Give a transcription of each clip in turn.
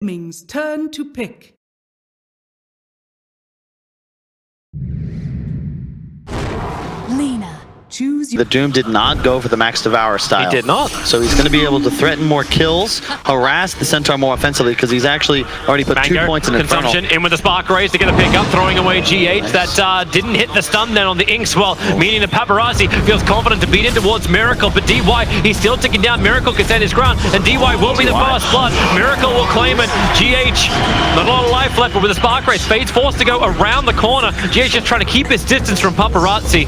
Ming's turn to pick. Lena, choose your... The Doom did not go for the Max Devour style. He did not. So he's going to be able to threaten more kills, harass the Centaur more offensively, because he's actually already put Mango, 2 points in consumption Infernal. in with the Spark Rays to get a pick up, throwing away GH. Nice. That didn't hit the stun then on the Inkswell, meaning the Paparazzi feels confident to beat in towards Miracle, but DY, he's still ticking down. Miracle can stand his ground, and DY will be the first blood. Miracle will claim it. GH, not a lot of life left, but with the Spark Rays, Fade's forced to go around the corner. GH just trying to keep his distance from Paparazzi.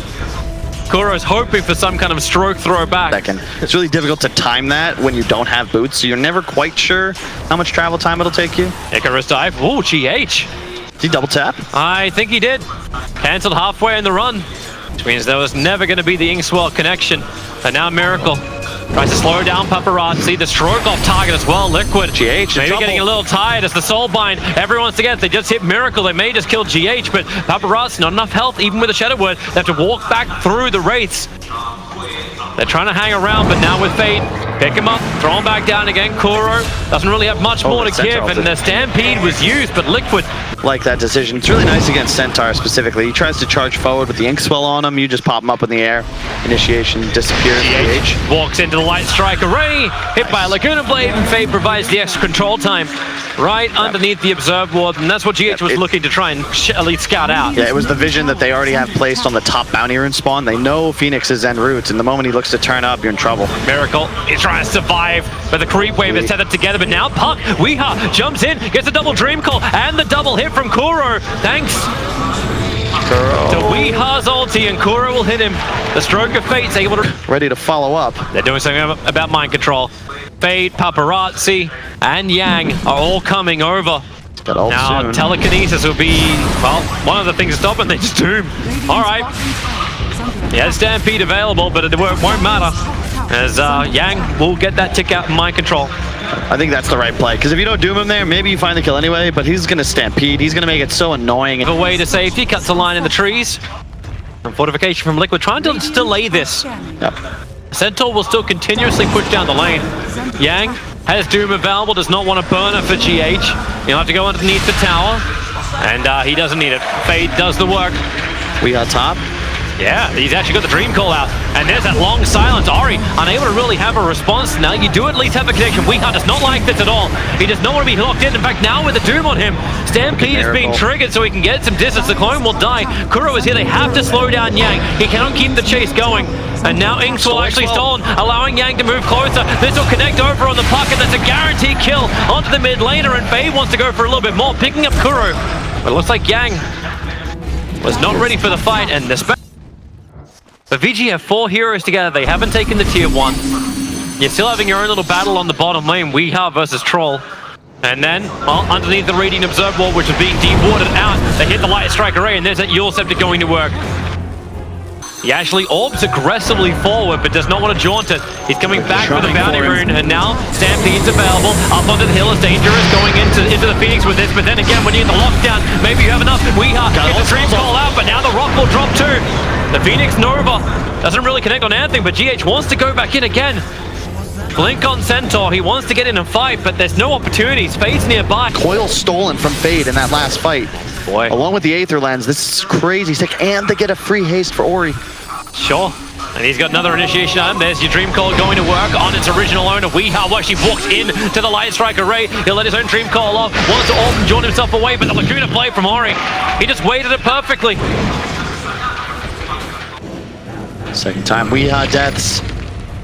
Kuro's hoping for some kind of stroke throw back. It's really difficult to time that when you don't have boots, so you're never quite sure how much travel time it'll take you. Icarus dive. Ooh, GH. Did he double tap? I think he did. Cancelled halfway in the run, which means there was never going to be the Inkswell connection. And now Miracle tries to slow down Paparazzi. The stroke off target as well. Liquid. GH maybe getting a little tired as the Soulbind. Everyone's together. They just hit Miracle. They may just kill GH, but Paparazzi, not enough health, even with a Shadow Word. They have to walk back through the Wraiths. They're trying to hang around, but now with Fade, pick him up, throw him back down again. Kuro doesn't really have much more to give, and the Stampede was used, but Liquid. Like that decision. It's really nice against Centaur specifically. He tries to charge forward with the Inkswell on him. You just pop him up in the air. Initiation disappears. GH walks into the Light Strike Array, hit by a Laguna Blade, and Fade provides the extra control time right underneath the Observe Ward, and that's what GH was looking to try and at least scout out. Yeah, it was the vision that they already have placed on the top bounty rune spawn. They know Phoenix is en route, and the moment he looks to turn up, you're in trouble. Miracle is trying to survive, but the creep wave is tethered together, but now Puck, Weeha jumps in, gets a double Dream Call, and the double hit from Kuro. Thanks to Weeha's ulti, and Kuro will hit him. The Stroke of Fate's able to... Ready to follow up. They're doing something about mind control. Fade, Paparazzi, and Yang are all coming over. Now, soon. telekinesis will be, well, one of the things to stop and they just Doom. All right. He has Stampede available, but it won't matter, as Yang will get that tick out in mind control. I think that's the right play, because if you don't Doom him there, maybe you find the kill anyway, but he's going to Stampede. He's going to make it so annoying. A way to safety, cuts a line in the trees. And fortification from Liquid, trying to delay this. Yep. Centaur will still continuously push down the lane. Yang has Doom available, does not want to burn her for GH. He'll have to go underneath the tower, and he doesn't need it. Fade does the work. We got top. Yeah, he's actually got the Dream Call out. And there's that long silence. Ori, unable to really have a response. Now you do at least have a connection. Weeha does not like this at all. He does not want to be locked in. In fact, now with the Doom on him, Stampede is being triggered so he can get some distance. The clone will die. Kuro is here. They have to slow down Yang. He cannot keep the chase going. And now Inkswell actually stolen, allowing Yang to move closer. This will connect over on the puck, and that's a guaranteed kill onto the mid laner. And Faye wants to go for a little bit more, picking up Kuro. But it looks like Yang was not ready for the fight, and the But VG have 4 heroes together. They haven't taken the tier 1. You're still having your own little battle on the bottom lane. Weeha versus Troll. And then, well, underneath the Radiant Observe Wall, which is being dewarded out, they hit the Light Strike Array, and there's that Yule Scepter going to work. He actually orbs aggressively forward, but does not want to jaunt it. He's coming back with a bounty rune, and now Stampede's available. Up onto the hill is dangerous, going into the Phoenix with this, but then again, when you're in the lockdown, maybe you have enough. Weeha gets the Dream Call out, but now the Rock will drop too. The Phoenix Nova doesn't really connect on anything, but GH wants to go back in again. Blink on Centaur, he wants to get in and fight, but there's no opportunities. Fade's nearby. Coil stolen from Fade in that last fight. Boy. Along with the Aether Lens, this is crazy sick, and they get a free haste for Ori. Sure. And he's got another initiation on him. There's your Dream Call going to work on its original owner. Weeha actually walks in to the Light Strike Array. He'll let his own Dream Call off. Wants to all join himself away, but the Laguna Blade from Ori. He just waited it perfectly. Second time Weeha deaths.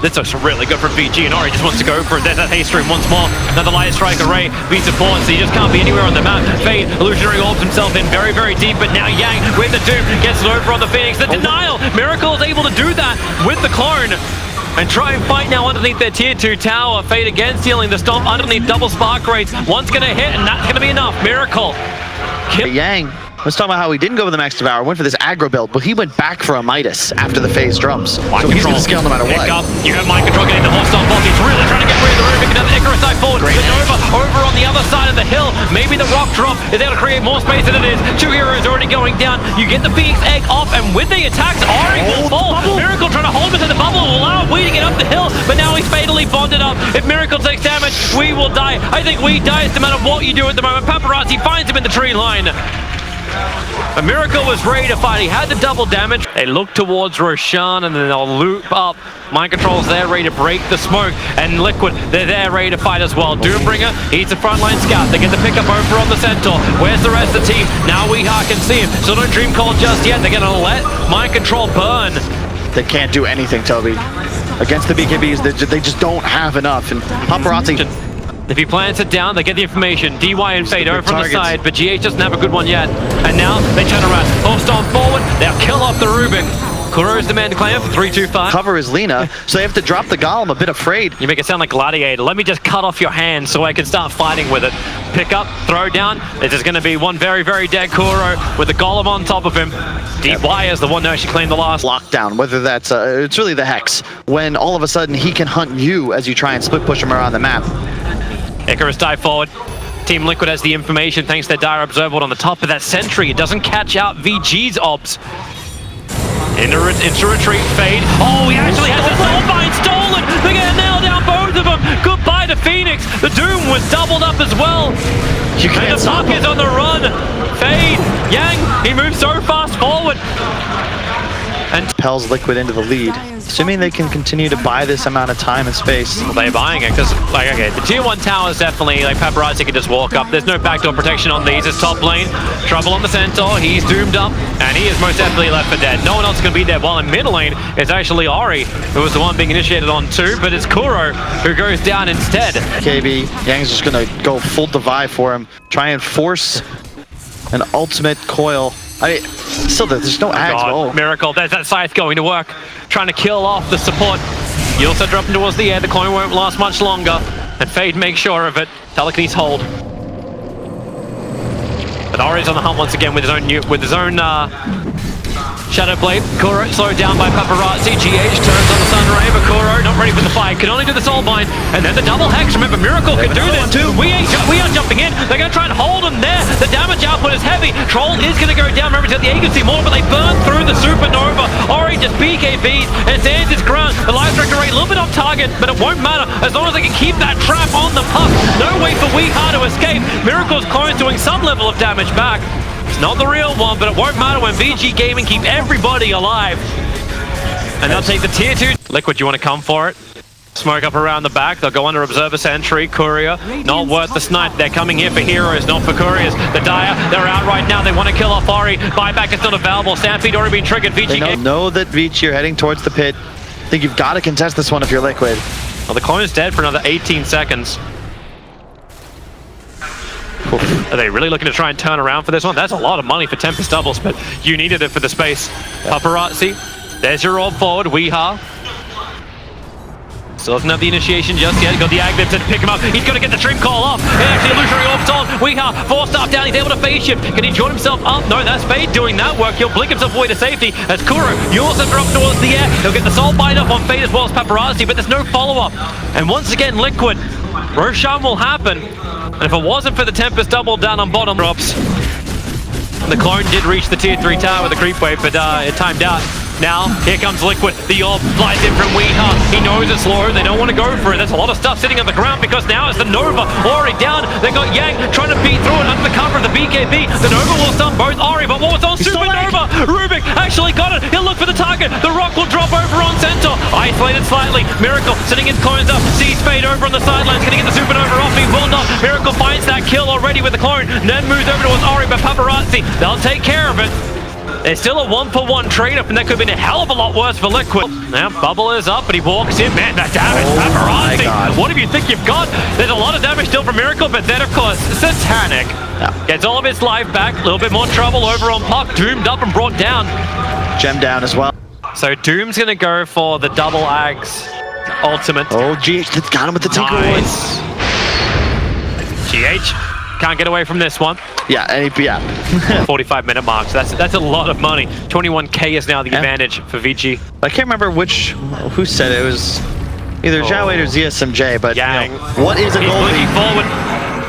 This looks really good for VG, and Ori just wants to go for it. There's that haste stream once more. Another Light Strike Array beats the forward, so he just can't be anywhere on the map. Fade, Illusionary orbs himself in very, very deep, but now Yang with the Doom gets it over on the Phoenix. The denial! Miracle is able to do that with the clone. And try and fight now underneath their tier 2 tower. Fade again stealing the stomp underneath double Spark Rays. One's gonna hit, and that's gonna be enough. Miracle. Yang Let's talk about how he didn't go with the Max Devour, went for this aggro build, but he went back for a Midas after the phase drums. So he's going to scale no matter what. You have mind control getting the hostile boss. He's really trying to get rid of the room. Another Icarus dive forward. Over on the other side of the hill. Maybe the rock drop is able to create more space than it is. Two heroes already going down. You get the Phoenix egg off, and with the attacks, Ari will fall. Miracle trying to hold him to the bubble, will allow Wee to get up the hill, but now he's fatally bonded up. If Miracle takes damage, dead. We will die. I think we die no matter what you do at the moment. Paparazzi finds him in the tree line. But Miracle was ready to fight. He had the double damage. They look towards Roshan and then they'll loop up. Mind Control's there ready to break the smoke. And Liquid, they're there ready to fight as well. Doombringer, he's a frontline scout. They get the pickup over on the Centaur. Where's the rest of the team? Now Weeha can see him. So no Dream Call just yet. They're going to let Mind Control burn. They can't do anything, Toby. Against the BKBs, they just don't have enough. And Paparazzi... If he plants it down, they get the information. DY and Fade over on the side, but GH doesn't have a good one yet. And now they turn around. Post on forward, they'll kill off the Rubik. Kuro's the man to claim for 3-2-5. Cover is Lina, so they have to drop the Golem, a bit afraid. You make it sound like Gladiator. Let me just cut off your hand so I can start fighting with it. Pick up, throw down. There's going to be one very, very dead Kuro with the Golem on top of him. DY is the one that actually claimed the last. Lockdown, whether that's, it's really the Hex. When all of a sudden he can hunt you as you try and split push him around the map. Icarus dive forward. Team Liquid has the information thanks to their Dire Observer on the top of that sentry. It doesn't catch out VG's obs. Into retreat, Fade. Oh, he actually has the Soulbind stolen! They're gonna nail down both of them! Goodbye to Phoenix! The Doom was doubled up as well! And the puck is on the run! Fade! Yang! He moves so fast forward! And Propels Liquid into the lead. Assuming they can continue to buy this amount of time and space. well, they're buying it because, like, okay, the tier 1 towers definitely, like, Paparazzi can just walk up. There's no backdoor protection on these. It's top lane. Trouble on the Centaur. He's doomed up, and he is most definitely left for dead. No one else can be there. While in mid lane, it's actually Ori, who was the one being initiated on 2, but it's Kuro who goes down instead. KB, Yang's just gonna go full divide for him. Try and force an ultimate coil. Still, there's no axe. Oh. Miracle, there's that scythe going to work. Trying to kill off the support. You also dropping towards the air. The coin won't last much longer. And Fade makes sure of it. Telekinesis hold. But Ori's on the hunt once again with his own Shadow Blade. Kuro slowed down by Paparazzi. GH turns on the Sun Ray, but Kuro not ready for the fight. Can only do the Soulbind. And then the double Hex. Remember, Miracle can do this too. We are jumping in. They're going to try and hold him there. The damage output is heavy. Troll is going to go down. Remember, the agency more, but they burn through the Supernova. Ori just BKBs and stands his ground. The life director rate a little bit off target, but it won't matter as long as they can keep that trap on the puck. No way for Weeha to escape. Miracle's clone doing some level of damage back. It's not the real one, but it won't matter when VG Gaming keep everybody alive. And they'll take the tier 2. Liquid, you want to come for it? Smoke up around the back. They'll go under Observer Sentry. Courier, not worth the snipe. They're coming here for heroes, not for couriers. The Dire, they're out right now. They want to kill off Ori. Buyback is not available. Stampede already been triggered. VG They know that Vici are heading towards the pit. I think you've got to contest this one if you're Liquid. Well, the clone is dead for another 18 seconds. Are they really looking to try and turn around for this one? That's a lot of money for Tempest doubles, but you needed it for the space. Yeah. Paparazzi, there's your orb forward. Weeha. Still doesn't have the initiation just yet. Got the Agnet to pick him up. He's going to get the Dream Call off. And actually, illusory orb's on. Weeha, 4-star down. He's able to phase shift. Can he join himself up? No, that's Fade doing that work. He'll blink himself away to safety. As Kuro, you also drop towards the air. He'll get the Soulbind up on Fade as well as Paparazzi, but there's no follow-up. And once again, Liquid. Roshan will happen. And if it wasn't for the Tempest double down on bottom drops, the clone did reach the tier 3 tower with the creep wave, but it timed out. Now, here comes Liquid. The orb flies in from Weeha. He knows it's low. They don't want to go for it. There's a lot of stuff sitting on the ground because now it's the Nova. Ori down. They got Yang trying to beat through it under the cover of the BKB. The Nova will stun both Ori, but what was on Supernova? Rubik actually got it. He'll look for the target. The rock will drop over on Centaur. Isolated slightly. Miracle sitting his coins up. Sees Fade over on the sidelines. Going to get the Supernova off. He will not. Miracle finds that kill already with the clone. Then moves over towards Ori, but Paparazzi, they'll take care of it. There's still a 1-for-1 trade-up, and that could have been a hell of a lot worse for Liquid. Now, Bubble is up, but he walks in. Man, that damage, Paparazzi. What do you think you've got? There's a lot of damage still from Miracle, but then, of course, Satanic gets all of his life back. A little bit more trouble over on Puck. Doomed up and brought down. Gem down as well. So Doom's going to go for the double Ags ultimate. Oh, GH got him with the Tinker nice. GH can't get away from this one. Yeah, 45-minute mark. So that's a lot of money. 21K is now the advantage for VG. I can't remember who said it. It was either Zhao8 or ZSMJ, but Yang. You know, what is a He's goal? looking forward.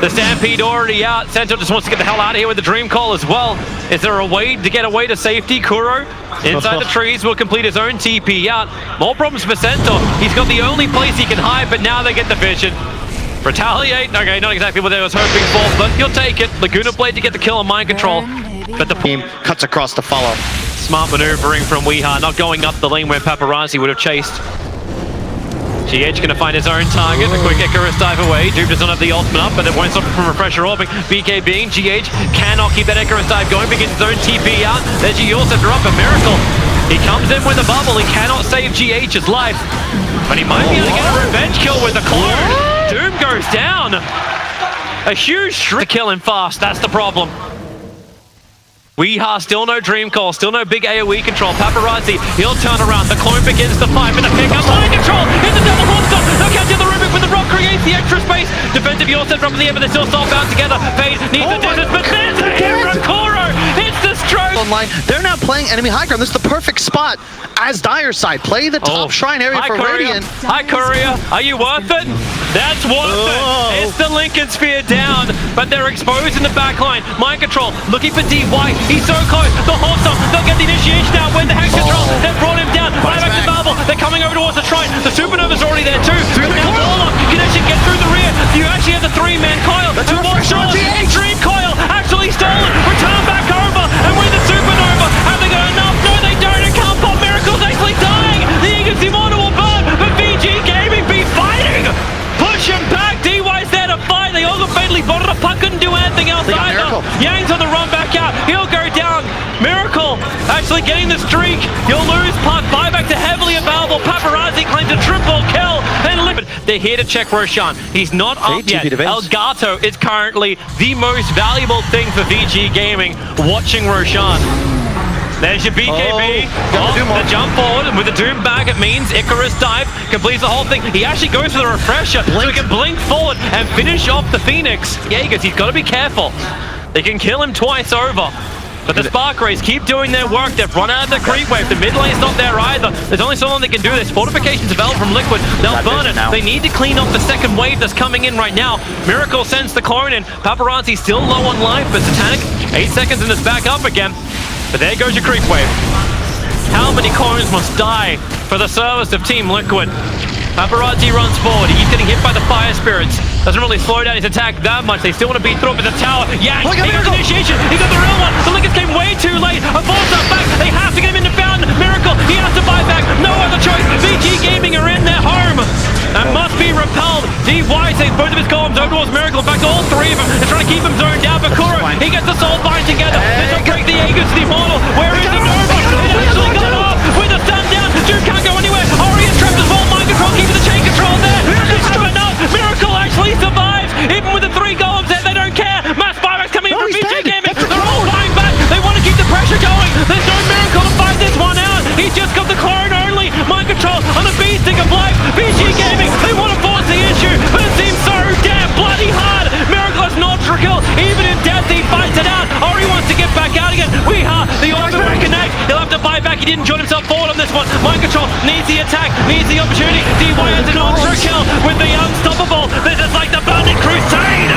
The Stampede already out. Centaur just wants to get the hell out of here with the Dream Call as well. Is there a way to get away to safety? Kuro inside the trees will complete his own TP out. More problems for Centaur. He's got the only place he can hide, but now they get the vision. Retaliate. Okay, not exactly what I was hoping for, but you'll take it. Laguna Blade to get the kill on mind control. But the Team cuts across to follow. smart maneuvering from Weeha, not going up the lane where Paparazzi would have chased. GH going to find his own target. A quick Icarus dive away. Doom does not have the ultimate up, but it won't stop him from refresher orbing. BK being GH cannot keep that Icarus dive going. Begins his own TP out. There's Yulsa drop a miracle. He comes in with a bubble. He cannot save GH's life, but he might be able to get a revenge kill with the clone. Doom goes down. A huge to kill him fast. That's the problem. Weeha, still no dream call, still no big AoE control. Paparazzi, he'll turn around. The clone begins to fight with a pick up. Mind control! Hit the double hopstop! No catch in the Rubik, but the rock creates the extra space. Defensive Yorset from the end, but they're still bound together. Fade needs the distance, but there's a Hirakoro! It's the stroke! Online, they're now playing enemy high ground. This is the perfect spot as Dire side. Play the top shrine area for Radiant. Hi, Courier. Are you worth it? That's worth it. It's the Lincoln Sphere down, but they're exposed in the back line. Mind control, looking for DY. He's so close. The Hawkstop, they'll get the initiation now with the Hex control. They've brought him down. Right back to Marvel. They're coming over towards the shrine. The Supernova's already there too. But now Warlock can actually get through the rear. You actually have the three-man coil. And watch out. Dream coil actually stolen. Return back over. And with the Supernova, have they got enough? No, they don't. It can't pop. Miracle's actually dying. The Eagles Immortal will burn. But VG Gaming be fighting. Push him back. DY's there to fight. They all got fatally bottled up. Puck couldn't do anything else either. Yang's on the run back out. He'll go down. Miracle actually getting the streak. You'll lose Puck. Buyback to heavily available. Paparazzi claims a triple kill. And they're here to check Roshan. He's not up yet. Elgato is currently the most valuable thing for VG Gaming. Watching Roshan. There's your BKB. The jump forward, and with the Doom back, it means Icarus dive completes the whole thing. He actually goes for the refresher, so he can blink forward and finish off the Phoenix. Jaegers, he's got to be careful. They can kill him twice over. But the Spark Rays keep doing their work. They've run out of the creep wave. The mid lane's not there either. There's only so long they can do this. Fortifications available from Liquid. They'll burn it. They need to clean up the second wave that's coming in right now. Miracle sends the clone in. Paparazzi still low on life, but Satanic, 8 seconds and it's back up again. But there goes your creep wave. How many clones must die for the service of Team Liquid? Paparazzi runs forward. He's getting hit by the Fire Spirits. Doesn't really slow down his attack that much. They still want to beat through up in the tower. Yang, he got the initiation. He got the real one. The Lincolns came way too late. A false up back. They have to get him into Fountain. Miracle, he has to buy back. No other choice. VG Gaming are in their home and must be repelled. DY takes both of his columns over towards Miracle. In fact, all three of them. They're trying to keep him zoned down. But Kuro, he gets the soul bind together. This will break the Aegis to the Immortal. Where is the Nova? It actually got off with the stun down. Dude can't go anywhere. Ori is trapped as well. Mind control, keeping the chain control there. It's not enough. Miracle actually survives. Even with the 3 golems there, they don't care. Mass buybacks coming from VG Gaming. They're all flying back. They want to keep the pressure going. There's no Miracle to fight this one out. He's just got the clone only. Mind control on the B-stick of life. VG Gaming, they want to force the issue, but it seems so damn bloody hard. Miracle has not trickle. Even in death, he fights it out. Ori wants to get back out again. Weeha, the ultimate will connect. He'll have to buy back. He didn't join himself forward on this one. Mind control needs the attack, needs the opportunity. DY has an ultra kill with the unstoppable. This is like the Burning Crusade.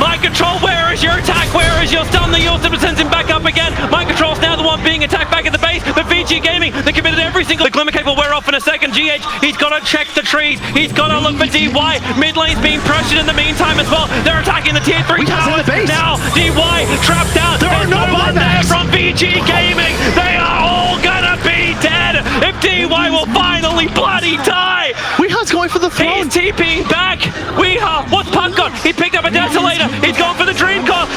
Mind control, where is your attack? Where is your stun? The ultimate sends him back up again. Mind control's now the one being attacked back at the base. But VG Gaming, they committed every single. The Glimmer Cape will wear off in a second. GH, he's got to check the trees. He's got to look for DY. Mid lane's being pressured in the meantime as well. They're attacking the tier 3 towers. Now DY trapped out. There's no one there from VG Gaming. They are all gonna be dead if DY will finally bloody die. Weeha's going for the throne. He's TPing back. Weeha, what's Puck got? He picked up a Desolator. He's going for the Dream Call.